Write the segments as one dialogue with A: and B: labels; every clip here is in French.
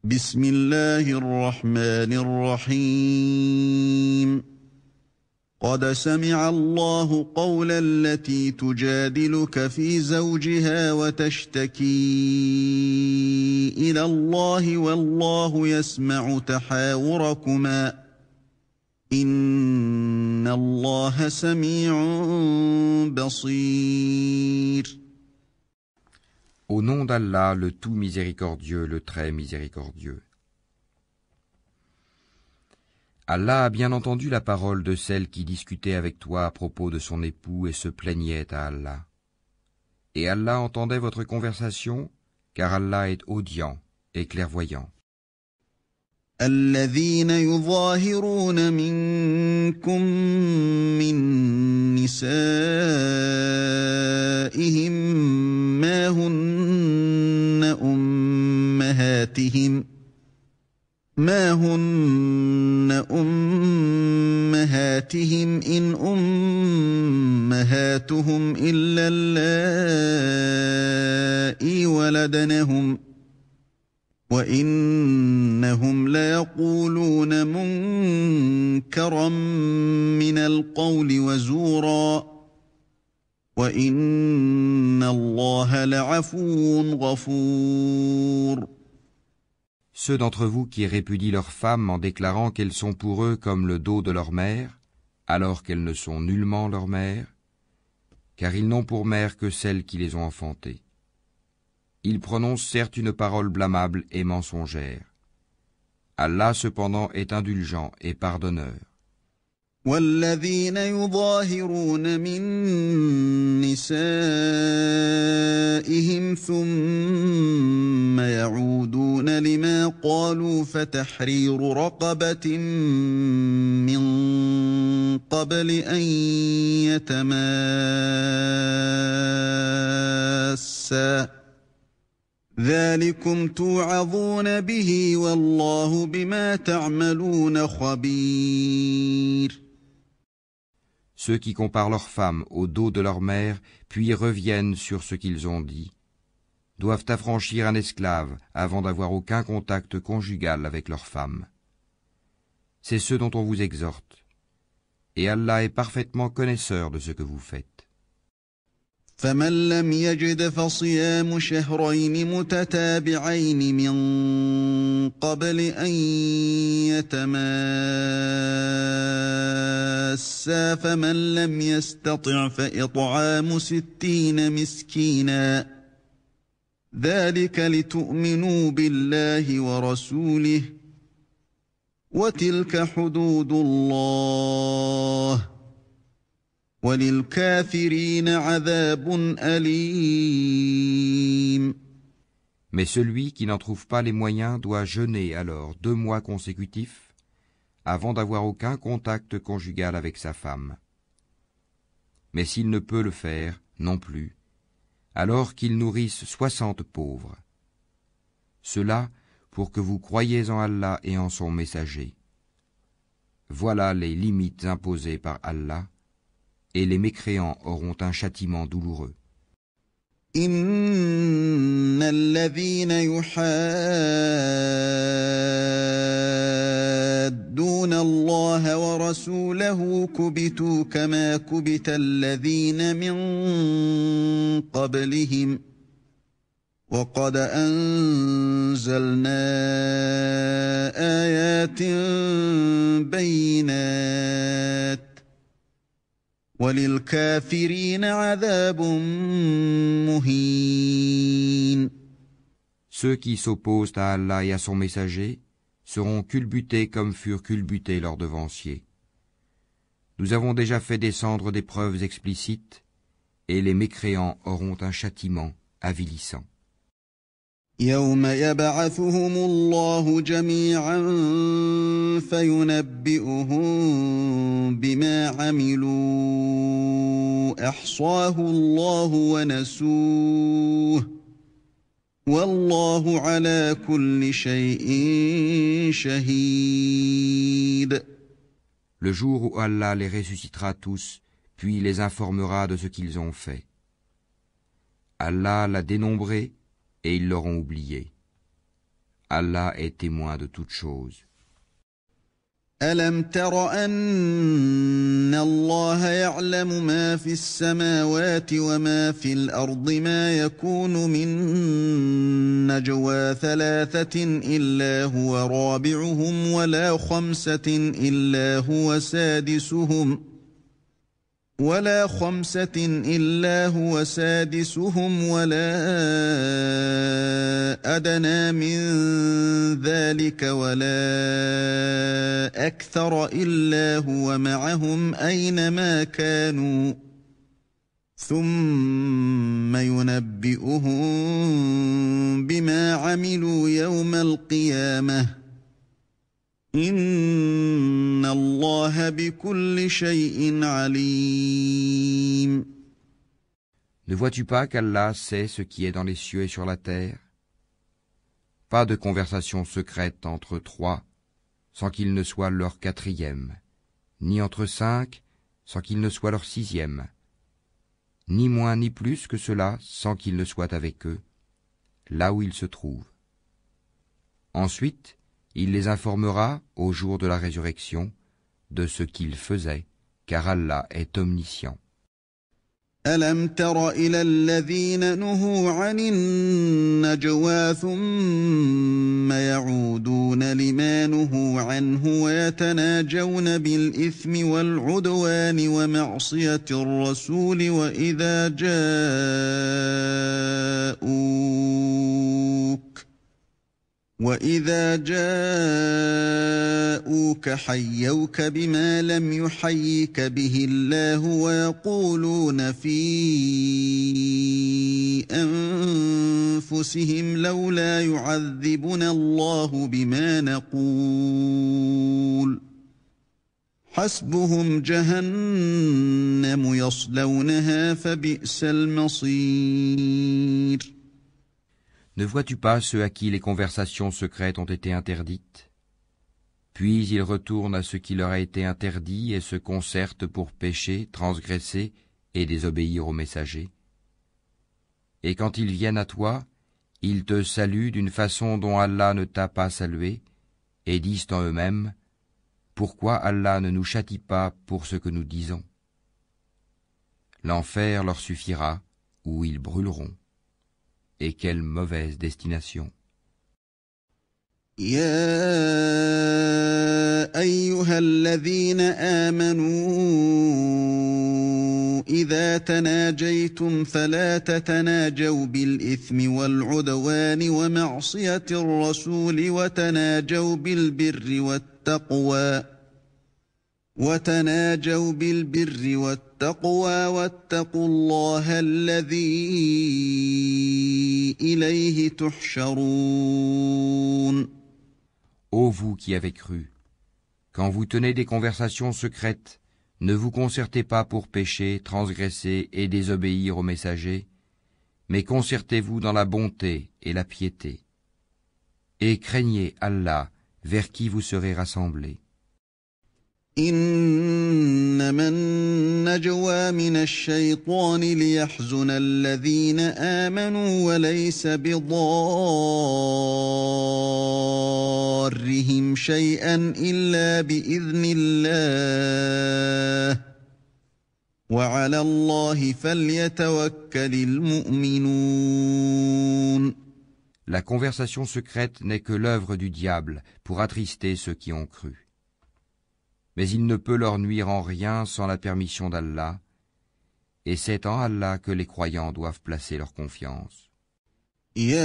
A: بسم الله الرحمن الرحيم قد سمع الله قول التي تجادلك في زوجها وتشتكي إلى الله والله يسمع تحاوركما إن الله سميع بصير.
B: Au nom d'Allah, le tout miséricordieux, le très miséricordieux. Allah a bien entendu la parole de celle qui discutait avec toi à propos de son époux et se plaignait à Allah. Et Allah entendait votre conversation, car Allah est audient et clairvoyant.
A: الذين يظاهرون منكم من نسائهم ما هن أمهاتهم إن أمهاتهم إلا اللائي ولدنهم وَإِنَّهُمْ لَيَقُولُونَ مُنكَرًا مِنَ الْقَوْلِ وَزُورًا وَإِنَّ اللَّهَ لَعَفُوٌّ غَفُورٌ.
B: Ceux d'entre vous qui répudient leurs femmes en déclarant qu'elles sont pour eux comme le dos de leur mère, alors qu'elles ne sont nullement leur mère, car ils n'ont pour mère que celles qui les ont enfantées. Ils prononcent certes une parole blâmable et mensongère. Allah cependant est indulgent et pardonneur.
A: والذين يظاهرون من نسائهم ثم يعودون لما قالوا فتحرير رقبة من قبل أن يتماسا ذلكم توعظون به والله بما تعملون خبير.
B: Ceux qui comparent leurs femmes au dos de leur mère, puis reviennent sur ce qu'ils ont dit, doivent affranchir un esclave avant d'avoir aucun contact conjugal avec leur femme. C'est ce dont on vous exhorte. Et Allah est parfaitement connaisseur de ce que vous faites.
A: فمن لم يجد فصيام شهرين متتابعين من قبل أن يتماسا فمن لم يستطع فإطعام 60 مسكينا ذلك لتؤمنوا بالله ورسوله وتلك حدود الله وَلِلْكَافِرِينَ عَذَابٌ أَلِيمٌ.
B: Mais celui qui n'en trouve pas les moyens doit jeûner alors 2 mois consécutifs avant d'avoir aucun contact conjugal avec sa femme. Mais s'il ne peut le faire non plus, alors qu'il nourrisse 60 pauvres. Cela pour que vous croyiez en Allah et en son messager. Voilà les limites imposées par Allah. Et les mécréants auront un châtiment douloureux.
A: إن الذين يحادون الله ورسوله كبتوا كما كبت الذين من قبلهم وقد أنزلنا آيات بينات وَلِلْكَافِرِينَ عَذَابٌ مُهِينٌ.
B: Ceux qui s'opposent à Allah et à son messager seront culbutés comme furent culbutés leurs devanciers. Nous avons déjà fait descendre des preuves explicites, et les mécréants auront un châtiment avilissant.
A: يوم يبعثهم الله جميعا فينبئهم بما عملوا أحصاه الله ونسوه والله على كل شيء شهيد.
B: Le jour où Allah les ressuscitera tous, puis les informera de ce qu'ils ont fait. Allah l'a dénombré et ils l'auront oublié. Allah est témoin de toutes choses.
A: ألم تر أن الله يعلم ما في السماوات وما في الأرض ما يكون من نجوى ثلاثة إلا هو رابعهم ولا خمسة إلا هو سادسهم ولا أدنى من ذلك ولا أكثر إلا هو معهم أينما كانوا ثم ينبئهم بما عملوا يوم القيامة إن الله بكل شيء عليم.
B: Ne vois-tu pas qu'Allah sait ce qui est dans les cieux et sur la terre? Pas de conversation secrète entre trois, sans qu'il ne soit leur quatrième, ni entre cinq, sans qu'il ne soit leur sixième, ni moins ni plus que cela, sans qu'il ne soit avec eux, là où ils se trouvent. Ensuite, il les informera, au jour de la résurrection, de ce qu'ils faisaient, car Allah est omniscient.
A: ألم تر إلى الذين نهوا عن النجوى ثم يعودون لما نهوا عنه ويتناجون بالإثم والعدوان ومعصية الرسول وإذا جاءوك حيوك بما لم يحيك به الله ويقولون في أنفسهم لولا يعذبنا الله بما نقول حسبهم جهنم يصلونها فبئس المصير.
B: Ne vois-tu pas ceux à qui les conversations secrètes ont été interdites? Puis ils retournent à ce qui leur a été interdit et se concertent pour pécher, transgresser et désobéir aux messagers. Et quand ils viennent à toi, ils te saluent d'une façon dont Allah ne t'a pas salué, et disent en eux-mêmes, « Pourquoi Allah ne nous châtie pas pour ce que nous disons ?» L'enfer leur suffira, où ils brûleront. Et quelle mauvaise destination.
A: يا أيها الذين آمنوا إذا تناجيتم فلا تتناجوا بالإثم والعدوان ومعصية الرسول وتناجوا بالبر والتقوى واتقوا الله الذي إليه تحشرون.
B: Ô vous qui avez cru, quand vous tenez des conversations secrètes, ne vous concertez pas pour pécher, transgresser et désobéir aux messagers, mais concertez-vous dans la bonté et la piété. Et craignez Allah, vers qui vous serez rassemblés.
A: إنما النجوى من الشيطان ليحزن الذين آمنوا وليس بضارهم شيئا إلا بإذن الله وعلى الله فليتوكل المؤمنون.
B: La conversation secrète n'est que l'œuvre du diable pour attrister ceux qui ont cru. Mais il ne peut leur nuire en rien sans la permission d'Allah, et c'est en Allah que les croyants doivent placer leur confiance.
A: يا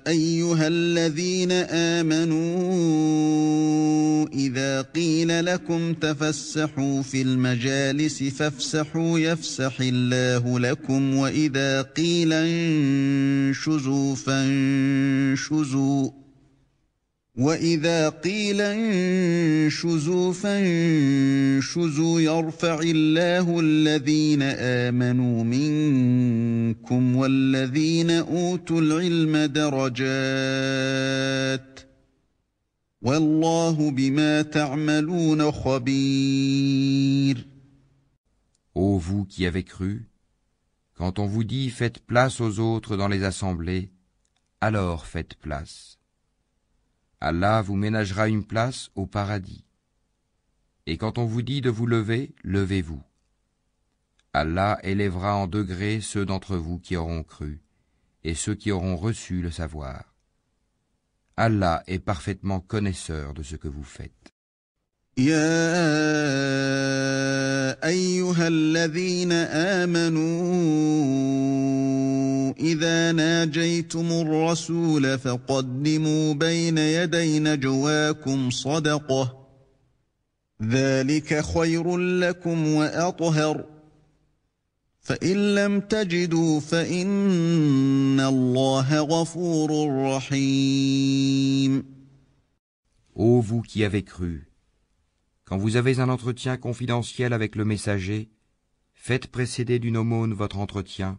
A: أيها الذين آمنوا إذا قيل لكم تفسحوا في المجالس فافسحوا يفسح الله لكم وإذا قيل انشزوا فانشزوا يرفع الله الذين آمنوا منكم والذين أوتوا العلم درجات والله بما تعملون خبير.
B: Ô vous qui avez cru, quand on vous dit faites place aux autres dans les assemblées, alors faites place. Allah vous ménagera une place au paradis. Et quand on vous dit de vous lever, levez-vous. Allah élèvera en degrés ceux d'entre vous qui auront cru, et ceux qui auront reçu le savoir. Allah est parfaitement connaisseur de ce que vous faites.
A: يا أيها الذين آمنوا إذا ناجيتم الرسول فقدموا بين يدي نجواكم صدقة ذلك خير لكم وأطهر فإن لم تجدوا فإن الله غفور رحيم.
B: Ô vous qui avez cru, quand vous avez un entretien confidentiel avec le messager, faites précéder d'une aumône votre entretien,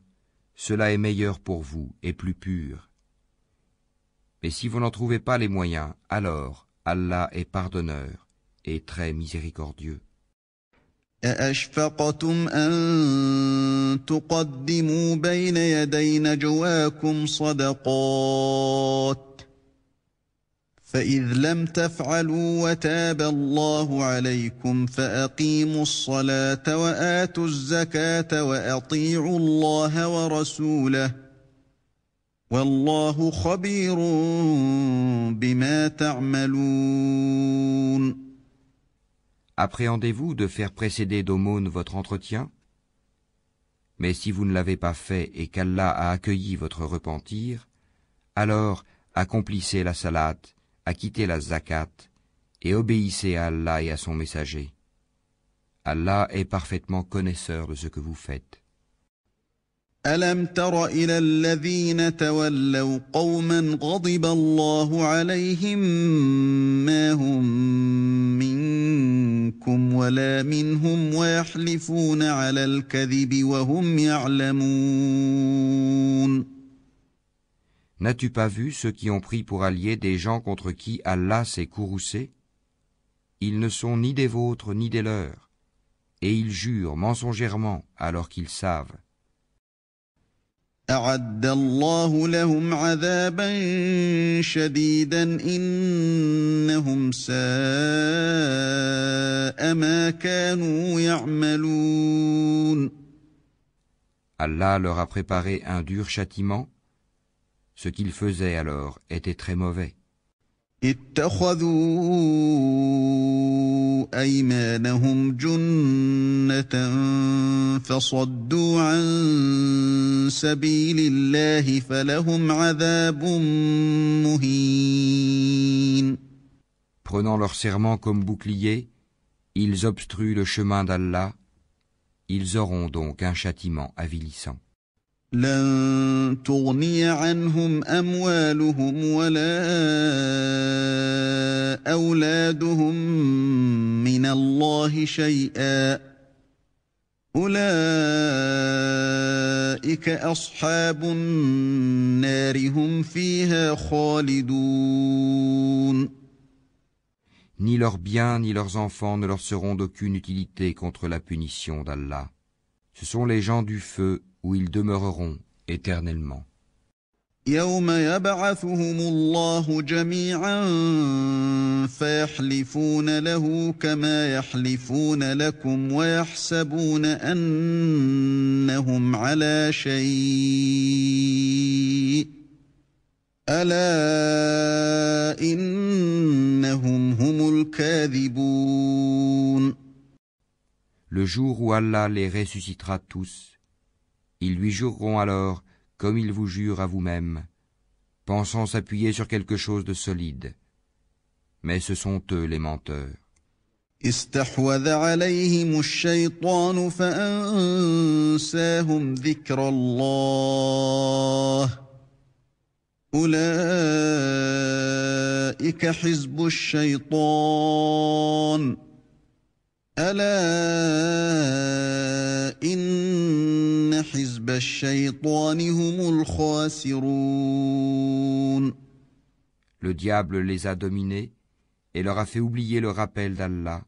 B: cela est meilleur pour vous et plus pur. Mais si vous n'en trouvez pas les moyens, alors Allah est pardonneur et très miséricordieux.
A: أأشفقتم أن تقدموا بين يدي نجواكم صدقات فإذ لم تفعلوا وتاب الله عليكم فأقيموا الصلاة وآتوا الزكاة وأطيعوا الله ورسوله والله خبير بما تعملون.
B: Appréhendez-vous de faire précéder d'aumône votre entretien? Mais si vous ne l'avez pas fait et qu'Allah a accueilli votre repentir, alors accomplissez la salate, acquittez la zakat et obéissez à Allah et à son messager. Allah est parfaitement connaisseur de ce que vous faites.
A: ألم تر إلى الذين تولوا قوما غضب الله عليهم ما هم منكم ولا منهم ويحلفون على الكذب وهم يعلمون.
B: N'as-tu pas vu ceux qui ont pris pour alliés des gens contre qui Allah s'est courroucé? Ils ne sont ni des vôtres ni des leurs, et ils jurent mensongèrement alors qu'ils savent.
A: أعد الله لهم عذابا شديدا إنهم ساء ما كانوا يعملون.
B: Allah leur a préparé un dur châtiment. Ce qu'ils faisaient alors était très mauvais.
A: اتخذوا أيمانهم جنة فصدوا عن سبيل الله فلهم عذاب مهين.
B: Prenant leur serment comme bouclier, ils obstruent le chemin d'Allah. Ils auront donc un châtiment avilissant.
A: لن تغني عنهم أموالهم ولا أولادهم من الله شيئا أولئك أصحاب النار هم فيها خالدون.
B: Ni leurs biens ni leurs enfants ne leur seront d'aucune utilité contre la punition d'Allah. Ce sont les gens du feu où ils demeureront éternellement.
A: يوم يبعثهم الله جميعا فيحلفون له كما يحلفون لكم ويحسبون أنهم على شيء ألا إنهم هم الكاذبون.
B: Le jour où Allah les ressuscitera tous, ils lui jureront alors comme ils vous jurent à vous-même, pensant s'appuyer sur quelque chose de solide. Mais ce sont eux les menteurs.
A: استحوذ عليهم الشيطان فأنساهم ذكر الله أولئك حزب الشيطان ألا إن حزب الشيطان هم الخاسرون.
B: Le diable les a dominés et leur a fait oublier le rappel d'Allah.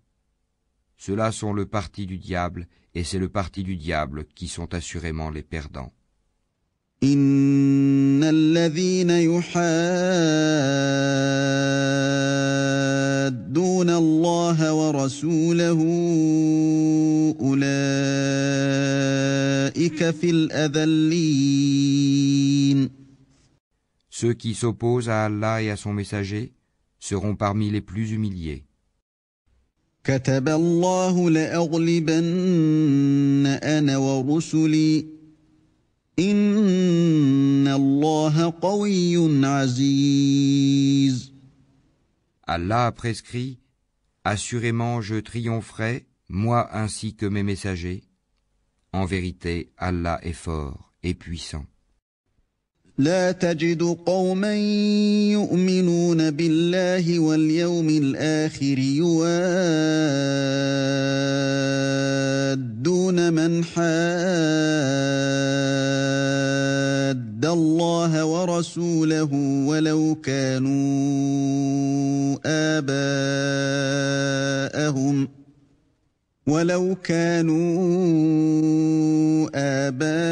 B: Ceux-là sont le parti du diable, et c'est le parti du diable qui sont assurément les perdants.
A: إن الذين يحادون الله ورسوله أولئك في الأذلين.
B: Ceux qui s'opposent à Allah et à son messager seront parmi les plus humiliés.
A: كتب الله لأغلبن أنا ورسلي إن الله قوي عزيز.
B: Allah a prescrit, assurément je triompherai, moi ainsi que mes messagers. En vérité, Allah est fort et puissant.
A: لا تجد قوما يؤمنون بالله واليوم الآخر يوادون من حاد الله ورسوله ولو كانوا آباءهم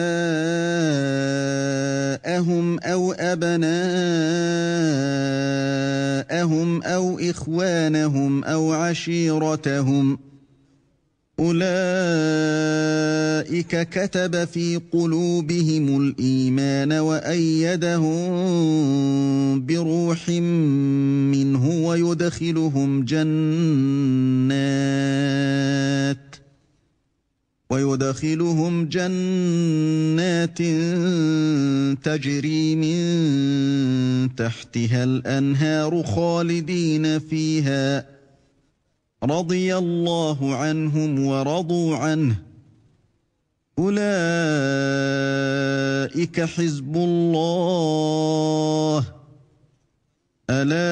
A: أو أبناءهم أو إخوانهم أو عشيرتهم أولئك كتب في قلوبهم الإيمان وأيدهم بروح منه ويدخلهم جنات تجري من تحتها الأنهار خالدين فيها رضي الله عنهم ورضوا عنه أولئك حزب الله ألا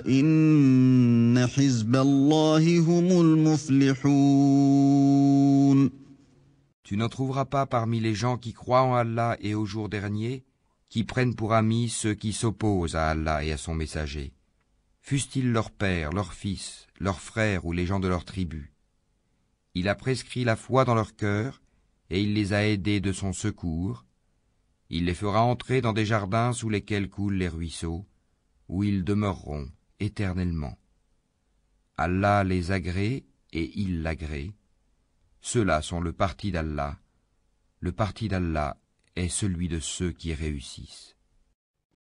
A: إن حزب الله هم المفلحون.
B: Tu n'en trouveras pas parmi les gens qui croient en Allah et au jour dernier, qui prennent pour amis ceux qui s'opposent à Allah et à son messager, fussent-ils leurs pères, leurs fils, leurs frères ou les gens de leur tribu. Il a prescrit la foi dans leur cœur et il les a aidés de son secours. Il les fera entrer dans des jardins sous lesquels coulent les ruisseaux, où ils demeureront éternellement. Allah les agrée et il l'agrée. Ceux-là sont le parti d'Allah. Le parti d'Allah est celui de ceux qui réussissent.